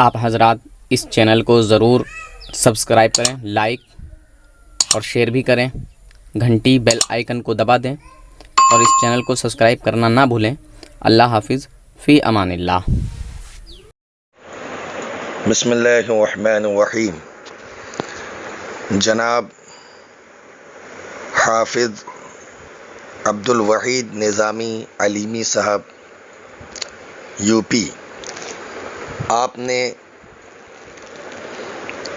آپ حضرات اس چینل کو ضرور سبسکرائب کریں، لائک اور شیئر بھی کریں، گھنٹی بیل آئیکن کو دبا دیں اور اس چینل کو سبسکرائب کرنا نہ بھولیں۔ اللہ حافظ، فی امان اللہ۔ بسم اللہ الرحمن الرحیم۔ جناب حافظ عبدالوحید نظامی علیمی صاحب یو پی، آپ نے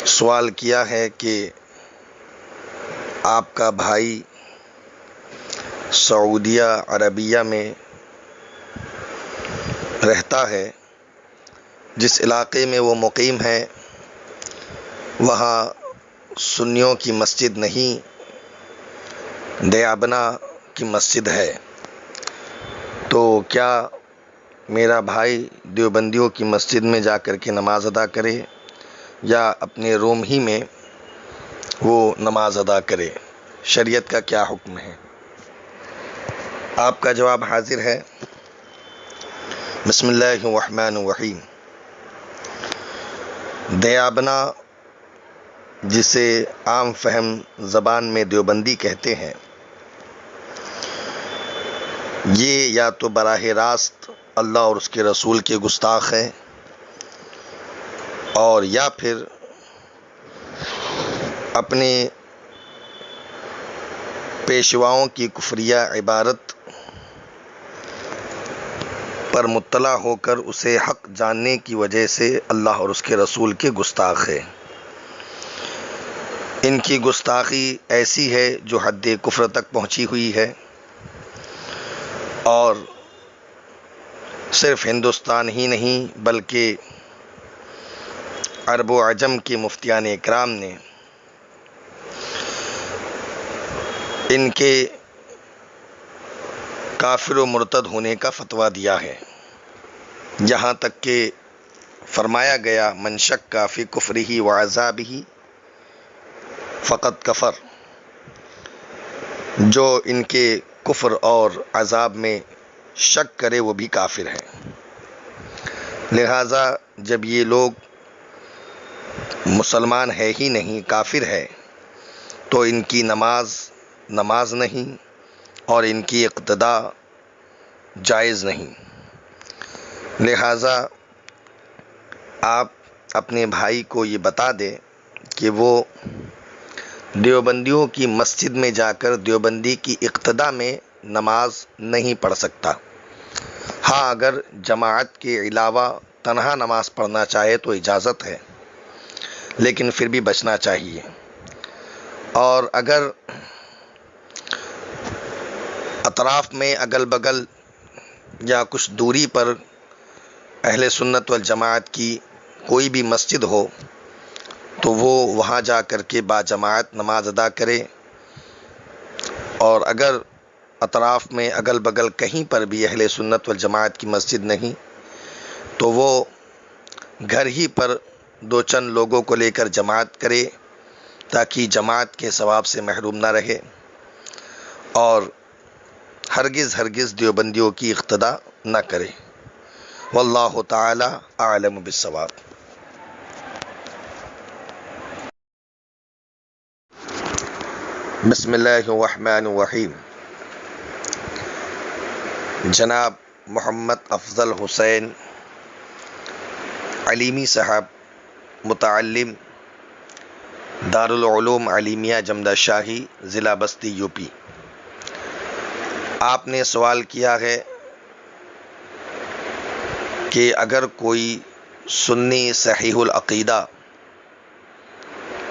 سوال کیا ہے کہ آپ کا بھائی سعودیہ عربیہ میں رہتا ہے، جس علاقے میں وہ مقیم ہے وہاں سنیوں کی مسجد نہیں، دیابنا کی مسجد ہے، تو کیا میرا بھائی دیوبندیوں کی مسجد میں جا کر کے نماز ادا کرے یا اپنے روم ہی میں وہ نماز ادا کرے؟ شریعت کا کیا حکم ہے؟ آپ کا جواب حاضر ہے۔ بسم اللہ الرحمن الرحیم۔ دیابنا، جسے عام فہم زبان میں دیوبندی کہتے ہیں، یہ یا تو براہ راست اللہ اور اس کے رسول کے گستاخ ہے، اور یا پھر اپنے پیشواؤں کی کفریہ عبارت پر مطلع ہو کر اسے حق جاننے کی وجہ سے اللہ اور اس کے رسول کے گستاخ ہے۔ ان کی گستاخی ایسی ہے جو حد کفر تک پہنچی ہوئی ہے، اور صرف ہندوستان ہی نہیں بلکہ عرب و عجم کے مفتیان اکرام نے ان کے کافر و مرتد ہونے کا فتویٰ دیا ہے، یہاں تک کہ فرمایا گیا من شک فی کفرہ و عذابہ فقد کفر، جو ان کے کفر اور عذاب میں شک کرے وہ بھی کافر ہے۔ لہٰذا جب یہ لوگ مسلمان ہے ہی نہیں، کافر ہے، تو ان کی نماز نہیں اور ان کی اقتداء جائز نہیں۔ لہٰذا آپ اپنے بھائی کو یہ بتا دیں کہ وہ دیوبندیوں کی مسجد میں جا کر دیوبندی کی اقتداء میں نماز نہیں پڑھ سکتا۔ ہاں، اگر جماعت کے علاوہ تنہا نماز پڑھنا چاہے تو اجازت ہے، لیکن پھر بھی بچنا چاہیے۔ اور اگر اطراف میں اگل بگل یا کچھ دوری پر اہل سنت والجماعت کی کوئی بھی مسجد ہو تو وہ وہاں جا کر کے با جماعت نماز ادا کرے، اور اگر اطراف میں اگل بگل کہیں پر بھی اہل سنت والجماعت کی مسجد نہیں تو وہ گھر ہی پر دو چند لوگوں کو لے کر جماعت کرے، تاکہ جماعت کے ثواب سے محروم نہ رہے، اور ہرگز دیوبندیوں کی اقتداء نہ کرے۔ واللہ تعالی اعلم بالصواب۔ بسم اللہ الرحمن الرحیم۔ جناب محمد افضل حسین علیمی صاحب، متعلم دارالعلوم علیمیہ جمدہ شاہی، ضلع بستی، یو پی، آپ نے سوال کیا ہے کہ اگر کوئی سنی صحیح العقیدہ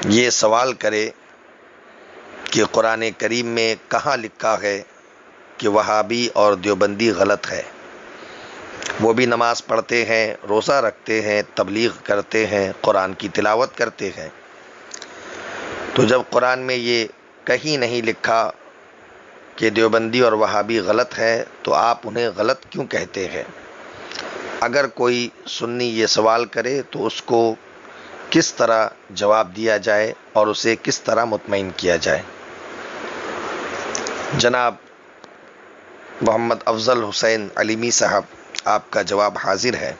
یہ سوال کرے کہ قرآن کریم میں کہاں لکھا ہے کہ وہابی اور دیوبندی غلط ہے، وہ بھی نماز پڑھتے ہیں، روزہ رکھتے ہیں، تبلیغ کرتے ہیں، قرآن کی تلاوت کرتے ہیں، تو جب قرآن میں یہ کہیں نہیں لکھا کہ دیوبندی اور وہابی غلط ہے تو آپ انہیں غلط کیوں کہتے ہیں؟ اگر کوئی سنی یہ سوال کرے تو اس کو کس طرح جواب دیا جائے اور اسے کس طرح مطمئن کیا جائے؟ جناب محمد افضل حسین علیمی صاحب، آپ کا جواب حاضر ہے۔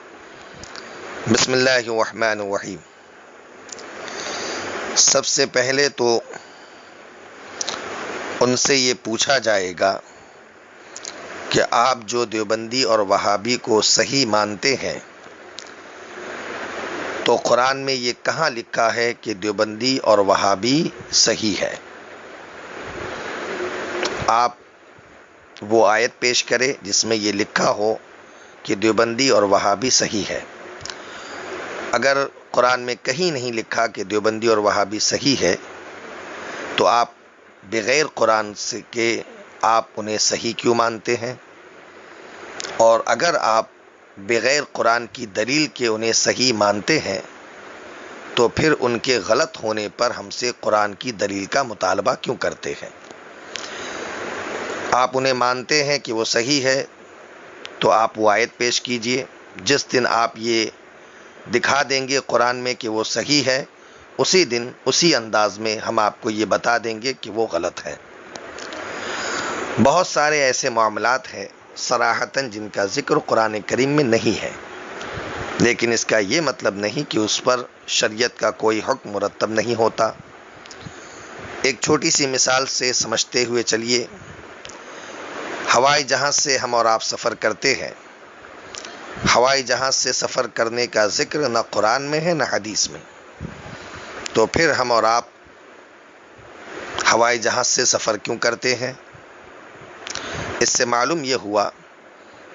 بسم اللہ الرحمن الرحیم۔ سب سے پہلے تو ان سے یہ پوچھا جائے گا کہ آپ جو دیوبندی اور وہابی کو صحیح مانتے ہیں تو قرآن میں یہ کہاں لکھا ہے کہ دیوبندی اور وہابی صحیح ہے؟ آپ وہ آیت پیش کریں جس میں یہ لکھا ہو کہ دیوبندی اور وہابی صحیح ہے۔ اگر قرآن میں کہیں نہیں لکھا کہ دیوبندی اور وہابی صحیح ہے تو آپ بغیر قرآن سے کے آپ انہیں صحیح کیوں مانتے ہیں؟ اور اگر آپ بغیر قرآن کی دلیل کے انہیں صحیح مانتے ہیں تو پھر ان کے غلط ہونے پر ہم سے قرآن کی دلیل کا مطالبہ کیوں کرتے ہیں؟ آپ انہیں مانتے ہیں کہ وہ صحیح ہے تو آپ وہ آیت پیش کیجئے۔ جس دن آپ یہ دکھا دیں گے قرآن میں کہ وہ صحیح ہے، اسی دن اسی انداز میں ہم آپ کو یہ بتا دیں گے کہ وہ غلط ہے۔ بہت سارے ایسے معاملات ہیں صراحتاً جن کا ذکر قرآن کریم میں نہیں ہے، لیکن اس کا یہ مطلب نہیں کہ اس پر شریعت کا کوئی حکم مرتب نہیں ہوتا۔ ایک چھوٹی سی مثال سے سمجھتے ہوئے چلیے، ہوائی جہاز سے ہم اور آپ سفر کرتے ہیں۔ ہوائی جہاز سے سفر کرنے کا ذکر نہ قرآن میں ہے نہ حدیث میں، تو پھر ہم اور آپ ہوائی جہاز سے سفر کیوں کرتے ہیں؟ اس سے معلوم یہ ہوا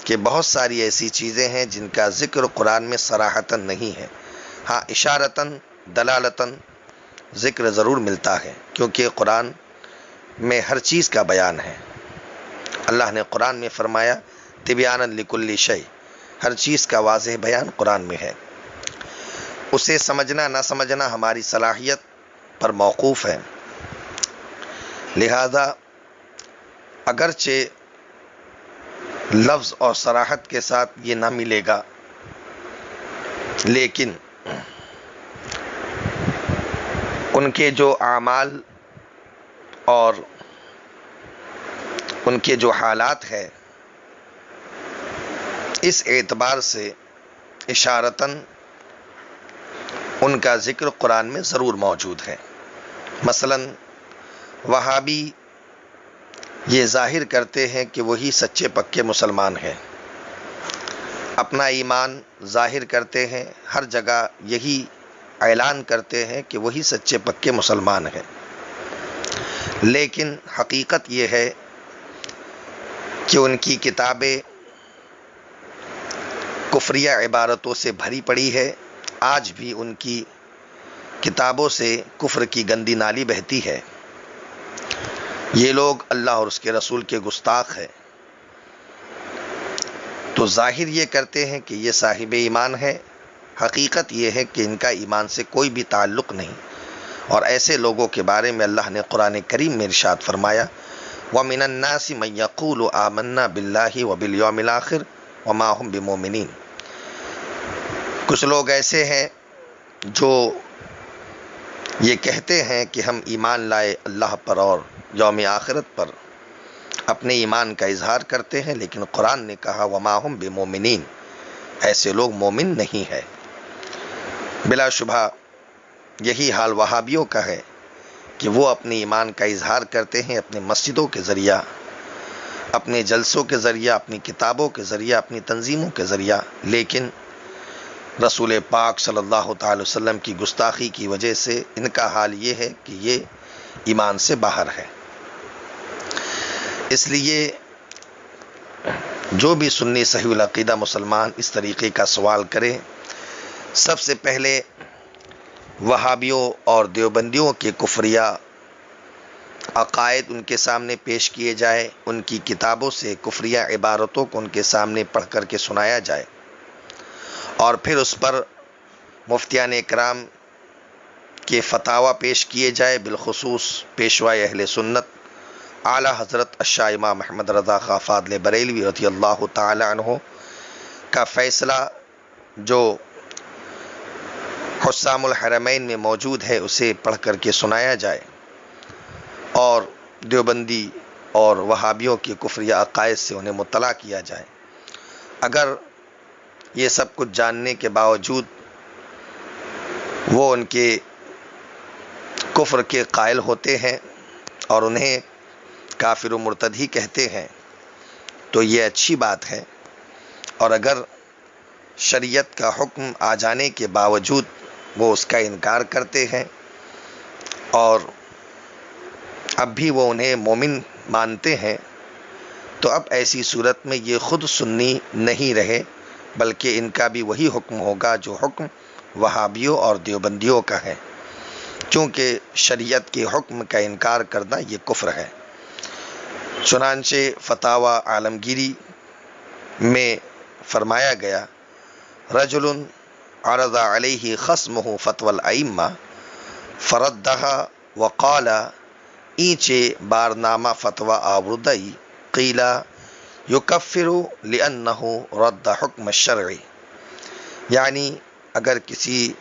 کہ بہت ساری ایسی چیزیں ہیں جن کا ذکر قرآن میں صراحتاً نہیں ہے، ہاں اشارتاً دلالتاً ذکر ضرور ملتا ہے، کیونکہ قرآن میں ہر چیز کا بیان ہے۔ اللہ نے قرآن میں فرمایا تبیانا لکل شیء، ہر چیز کا واضح بیان قرآن میں ہے۔ اسے سمجھنا نہ سمجھنا ہماری صلاحیت پر موقوف ہے، لہذا اگرچہ لفظ اور صراحت کے ساتھ یہ نہ ملے گا، لیکن ان کے جو اعمال اور ان کے جو حالات ہیں اس اعتبار سے اشارتاً ان کا ذکر قرآن میں ضرور موجود ہے۔ مثلاً وہابی یہ ظاہر کرتے ہیں کہ وہی سچے پکے مسلمان ہیں، اپنا ایمان ظاہر کرتے ہیں، ہر جگہ یہی اعلان کرتے ہیں کہ وہی سچے پکے مسلمان ہیں، لیکن حقیقت یہ ہے کہ ان کی کتابیں کفریہ عبارتوں سے بھری پڑی ہے۔ آج بھی ان کی کتابوں سے کفر کی گندی نالی بہتی ہے۔ یہ لوگ اللہ اور اس کے رسول کے گستاخ ہیں، تو ظاہر یہ کرتے ہیں کہ یہ صاحب ایمان ہے، حقیقت یہ ہے کہ ان کا ایمان سے کوئی بھی تعلق نہیں۔ اور ایسے لوگوں کے بارے میں اللہ نے قرآن کریم میں ارشاد فرمایا وَمِنَ النَّاسِ مَن يَقُولُ آمَنَّا بِاللَّهِ وَبِالْيَوْمِ الْآخِرِ وَمَا هُمْ بِمُؤْمِنِينَ۔ کچھ لوگ ایسے ہیں جو یہ کہتے ہیں کہ ہم ایمان لائے اللہ پر اور یوم آخرت پر، اپنے ایمان کا اظہار کرتے ہیں، لیکن قرآن نے کہا وَمَا هُمْ بِمُؤْمِنِينَ، ایسے لوگ مومن نہیں ہے۔ بلا شبہ یہی حال وہابیوں کا ہے کہ وہ اپنے ایمان کا اظہار کرتے ہیں اپنے مسجدوں کے ذریعہ، اپنے جلسوں کے ذریعہ، اپنی کتابوں کے ذریعہ، اپنی تنظیموں کے ذریعہ، لیکن رسول پاک صلی اللہ تعالی وسلم کی گستاخی کی وجہ سے ان کا حال یہ ہے کہ یہ ایمان سے باہر ہے۔ اس لیے جو بھی سنی صحیح العقیدہ مسلمان اس طریقے کا سوال کرے، سب سے پہلے وہابیوں اور دیوبندیوں کے کفریہ عقائد ان کے سامنے پیش کیے جائے، ان کی کتابوں سے کفریہ عبارتوں کو ان کے سامنے پڑھ کر کے سنایا جائے، اور پھر اس پر مفتیان اکرام کے فتاویٰ پیش کیے جائے، بالخصوص پیشوائے اہل سنت اعلیٰ حضرت الشاہ امام محمد رضا خاں فاضل بریلوی رضی اللہ تعالی عنہ کا فیصلہ جو حسام الحرمین میں موجود ہے اسے پڑھ کر کے سنایا جائے، اور دیوبندی اور وہابیوں کے کفریہ عقائد سے انہیں مطلع کیا جائے۔ اگر یہ سب کچھ جاننے کے باوجود وہ ان کے کفر کے قائل ہوتے ہیں اور انہیں کافر و مرتد ہی کہتے ہیں، تو یہ اچھی بات ہے۔ اور اگر شریعت کا حکم آ جانے کے باوجود وہ اس کا انکار کرتے ہیں اور اب بھی وہ انہیں مومن مانتے ہیں، تو اب ایسی صورت میں یہ خود سنی نہیں رہے، بلکہ ان کا بھی وہی حکم ہوگا جو حکم وہابیوں اور دیوبندیوں کا ہے، کیونکہ شریعت کے حکم کا انکار کرنا یہ کفر ہے۔ چنانچہ فتاوی عالمگیری میں فرمایا گیا، رجل عرض علیہ خصمہ فتوی الائمہ فردہا وقال اینچے بارنامہ فتوی آوردئی قیل یکفر لأنہ رد حکم الشرعی، یعنی اگر کسی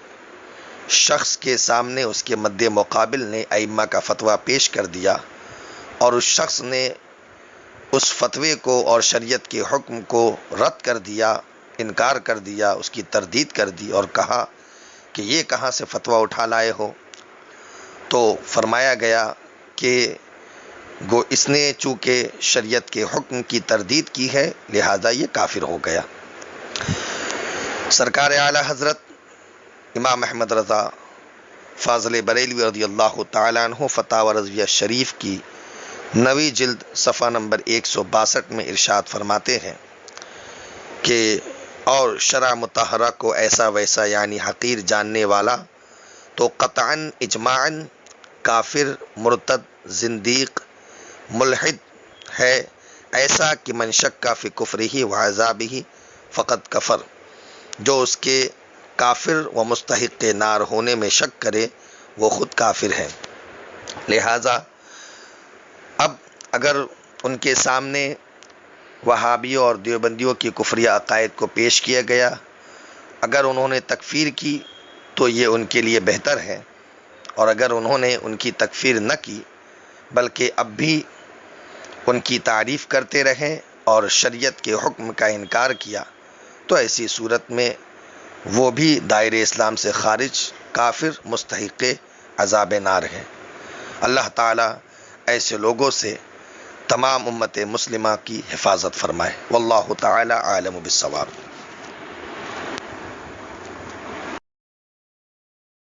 شخص کے سامنے اس کے مد مقابل نے ائمہ کا فتویٰ پیش کر دیا اور اس شخص نے اس فتوے کو اور شریعت کے حکم کو رد کر دیا، انکار کر دیا، اس کی تردید کر دی اور کہا کہ یہ کہاں سے فتویٰ اٹھا لائے ہو، تو فرمایا گیا کہ گو اس نے چونکہ شریعت کے حکم کی تردید کی ہے لہذا یہ کافر ہو گیا۔ سرکار اعلیٰ حضرت امام احمد رضا فاضل بریلوی رضی اللہ تعالیٰ عنہ فتاوی رضویہ شریف کی 9ویں جلد صفحہ نمبر 162 میں ارشاد فرماتے ہیں کہ اور شرع مطہرہ کو ایسا ویسا یعنی حقیر جاننے والا تو قطعاً اجماعاً کافر، مرتد، زندیق، ملحد ہے، ایسا کہ من شک فی کفرہ و عذابہ فقد کفر، جو اس کے کافر و مستحق نار ہونے میں شک کرے وہ خود کافر ہے۔ لہذا اب اگر ان کے سامنے وہابیوں اور دیوبندیوں کی کفریہ عقائد کو پیش کیا گیا، اگر انہوں نے تکفیر کی تو یہ ان کے لیے بہتر ہے، اور اگر انہوں نے ان کی تکفیر نہ کی بلکہ اب بھی ان کی تعریف کرتے رہیں اور شریعت کے حکم کا انکار کیا، تو ایسی صورت میں وہ بھی دائرہ اسلام سے خارج کافر مستحق عذاب نار ہے۔ اللہ تعالیٰ ایسے لوگوں سے تمام امت مسلمہ کی حفاظت فرمائے۔ واللہ تعالیٰ عالم بالصواب۔